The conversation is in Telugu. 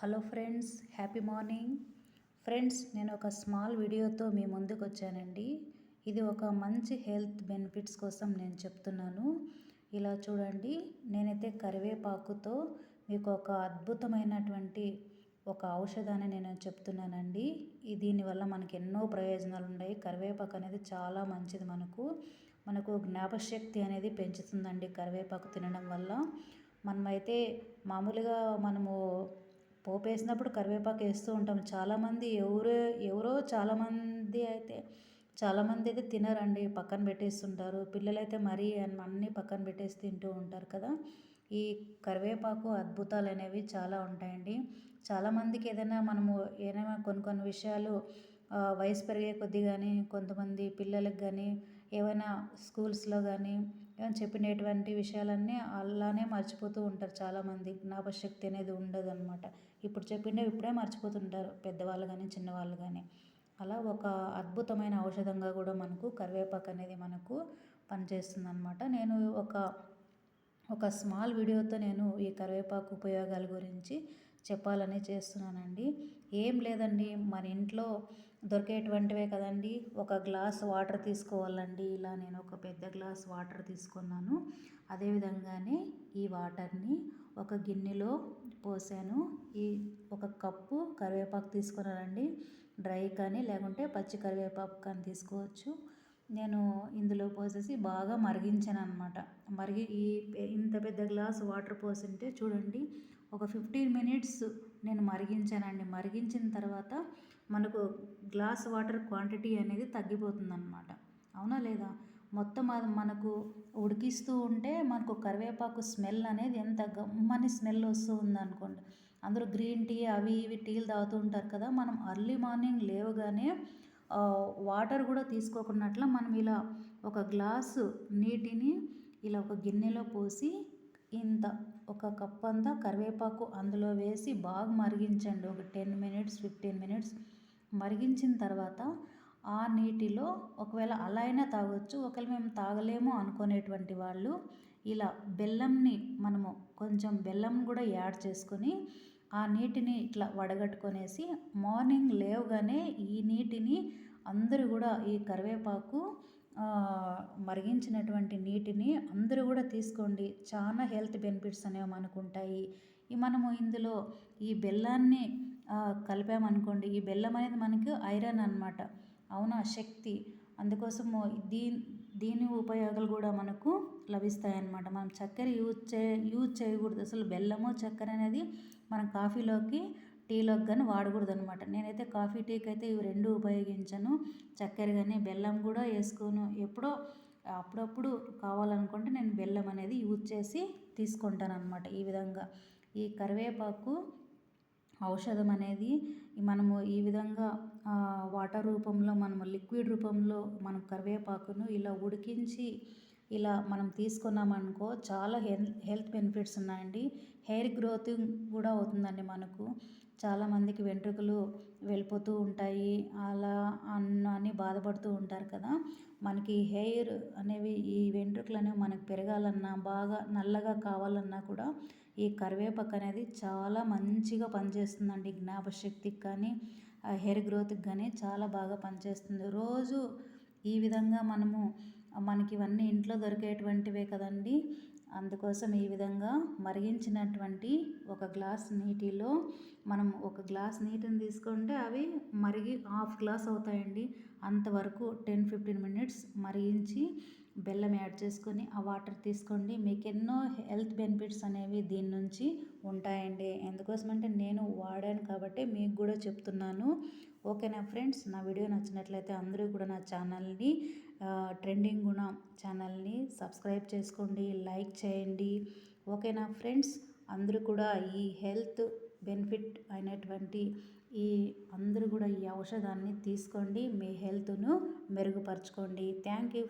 Hello friends, happy morning. Friends, నేను ఒక స్మాల్ వీడియోతో మీ ముందుకు వచ్చానండి. ఇది ఒక మంచి హెల్త్ బెనిఫిట్స్ కోసం నేను చెప్తున్నాను. ఇలా చూడండి, నేనైతే కరివేపాకుతో మీకు ఒక అద్భుతమైనటువంటి ఒక ఔషధాన్ని నేను చెప్తున్నానండి. దీనివల్ల మనకి ఎన్నో ప్రయోజనాలు ఉన్నాయి. కరివేపాకు అనేది చాలా మంచిది. మనకు జ్ఞాపశక్తి అనేది పెంచుతుందండి కరివేపాకు తినడం వల్ల. మనమైతే మామూలుగా మనము పోపేసినప్పుడు కరివేపాకు వేస్తూ ఉంటాం. చాలామంది ఎవరో చాలామంది అయితే తినరండి, పక్కన పెట్టేస్తుంటారు. పిల్లలైతే మరీ అన్నీ పక్కన పెట్టేసి తింటూ ఉంటారు కదా. ఈ కరివేపాకు అద్భుతాలు అనేవి చాలా ఉంటాయండి. చాలామందికి ఏదైనా కొన్ని విషయాలు వయసు పెరిగే కొద్దీ కానీ, కొంతమంది పిల్లలకు కానీ, ఏమైనా స్కూల్స్లో కానీ ఏమైనా చెప్పినటువంటి విషయాలన్నీ అలానే మర్చిపోతూ ఉంటారు. చాలామంది జ్ఞాపశక్తి అనేది ఉండదన్నమాట. ఇప్పుడు చెప్పిండే ఇప్పుడే మర్చిపోతుంటారు, పెద్దవాళ్ళు కానీ చిన్నవాళ్ళు కానీ. అలా ఒక అద్భుతమైన ఔషధంగా కూడా మనకు కరివేపాకు అనేది మనకు పనిచేస్తుంది అన్నమాట. నేను ఒక స్మాల్ వీడియోతో నేను ఈ కరివేపాకు ఉపయోగాల గురించి చెప్పాలని చేస్తున్నానండి. ఏం లేదండి, మన ఇంట్లో దొరికేటువంటివే కదండి. ఒక గ్లాస్ వాటర్ తీసుకోవాలండి. ఇలా నేను ఒక పెద్ద గ్లాస్ వాటర్ తీసుకున్నాను. అదేవిధంగానే ఈ వాటర్ని ఒక గిన్నెలో పోసాను. ఒక కప్పు కరివేపాకు తీసుకున్నానండి. డ్రై కానీ లేకుంటే పచ్చి కరివేపాకు కానీ తీసుకోవచ్చు. నేను ఇందులో పోసేసి బాగా మరిగించాను అనమాట. ఇంత పెద్ద గ్లాస్ వాటర్ పోసింటే చూడండి, ఒక 15 మినిట్స్ నేను మరిగించానండి. మరిగించిన తర్వాత మనకు గ్లాస్ వాటర్ క్వాంటిటీ అనేది తగ్గిపోతుంది అన్నమాట. అవునా లేదా? మొత్తం అది మనకు ఉడికిస్తూ ఉంటే మనకు కరివేపాకు స్మెల్ అనేది ఎంత గమ్మని స్మెల్ వస్తూ ఉందనుకోండి. అందరూ గ్రీన్ టీ అవి ఇవి టీలు తాగుతూ ఉంటారు కదా. మనం అర్లీ మార్నింగ్ లేవగానే వాటర్ కూడా తీసుకోకున్నట్ల మనం ఇలా ఒక గ్లాసు నీటిని ఇలా ఒక గిన్నెలో పోసి ఒక కప్ అంతా కరివేపాకు అందులో వేసి బాగా మరిగించండి. ఒక 10 మినిట్స్ 15 మినిట్స్ మరిగించిన తర్వాత ఆ నీటిలో ఒకవేళ అలా అయినా తాగొచ్చు. ఒకవేళ మేము తాగలేము అనుకునేటువంటి వాళ్ళు ఇలా మనము కొంచెం బెల్లం కూడా యాడ్ చేసుకొని ఆ నీటిని ఇట్లా వడగట్టుకొనేసి మార్నింగ్ లేవగానే ఈ నీటిని అందరూ కూడా ఈ కరివేపాకు మరిగించినటువంటి నీటిని అందరూ కూడా తీసుకోండి. చాలా హెల్త్ బెనిఫిట్స్ అనేవి మనకు ఉంటాయి. మనము ఇందులో ఈ బెల్లాన్ని కలిపామనుకోండి, ఈ బెల్లం అనేది మనకు ఐరన్ అన్నమాట. అవునా, శక్తి. అందుకోసము దీని ఉపయోగాలు కూడా మనకు లభిస్తాయన్నమాట. మనం చక్కెర యూజ్ చేయకూడదు అసలు. బెల్లము చక్కెర అనేది మనం కాఫీలోకి టీలోకి కానీ వాడకూడదు అనమాట. నేనైతే కాఫీ టీకి అయితే ఇవి రెండు ఉపయోగించను. చక్కెర కానీ బెల్లం కూడా వేసుకోను. అప్పుడప్పుడు కావాలనుకుంటే నేను బెల్లం అనేది యూజ్ చేసి తీసుకుంటాను అనమాట. ఈ విధంగా ఈ కరివేపాకు ఔషధం అనేది మనము ఈ విధంగా వాటర్ రూపంలో, మనము లిక్విడ్ రూపంలో మనం కరివేపాకును ఇలా ఉడికించి ఇలా మనం తీసుకున్నామనుకో చాలా హెల్త్ బెనిఫిట్స్ ఉన్నాయండి. హెయిర్ గ్రోతింగ్ కూడా అవుతుందండి మనకు. చాలామందికి వెంట్రుకలు వెళ్ళిపోతూ ఉంటాయి అలా అని బాధపడుతూ ఉంటారు కదా. మనకి హెయిర్ అనేవి, ఈ వెంట్రుకలు అనేవి మనకు పెరగాలన్నా, బాగా నల్లగా కావాలన్నా కూడా ఈ కరివేపాకు అనేది చాలా మంచిగా పనిచేస్తుందండి. జ్ఞాపశక్తికి కానీ హెయిర్ గ్రోత్కి కానీ చాలా బాగా పనిచేస్తుంది. రోజు ఈ విధంగా మనకి ఇవన్నీ ఇంట్లో దొరికేటువంటివే కదండి. అందుకోసం ఈ విధంగా మరిగించినటువంటి ఒక గ్లాస్ నీటిలో మనం ఒక గ్లాస్ నీటిని తీసుకుంటే అవి మరిగి హాఫ్ గ్లాస్ అవుతాయండి. అంతవరకు 10-15 మినిట్స్ మరిగించి బెల్లం యాడ్ చేసుకొని ఆ వాటర్ తీసుకోండి. మీకు ఎన్నో హెల్త్ బెనిఫిట్స్ అనేవి దీని నుంచి ఉంటాయండి. ఎందుకోసమంటే నేను వాడాను కాబట్టి మీకు కూడా చెప్తున్నాను. ఓకేనా ఫ్రెండ్స్, నా వీడియో నచ్చినట్లయితే అందరూ కూడా నా ఛానల్ని ట్రెండింగ్ గుణ ఛానల్ని సబ్స్క్రైబ్ చేసుకోండి, లైక్ చేయండి. ఓకేనా ఫ్రెండ్స్, అందరూ కూడా ఈ హెల్త్ బెనిఫిట్ అయినటువంటి అందరూ కూడా ఈ ఔషధాన్ని తీసుకోండి. మీ హెల్త్ను మెరుగుపరచుకోండి. Thank you.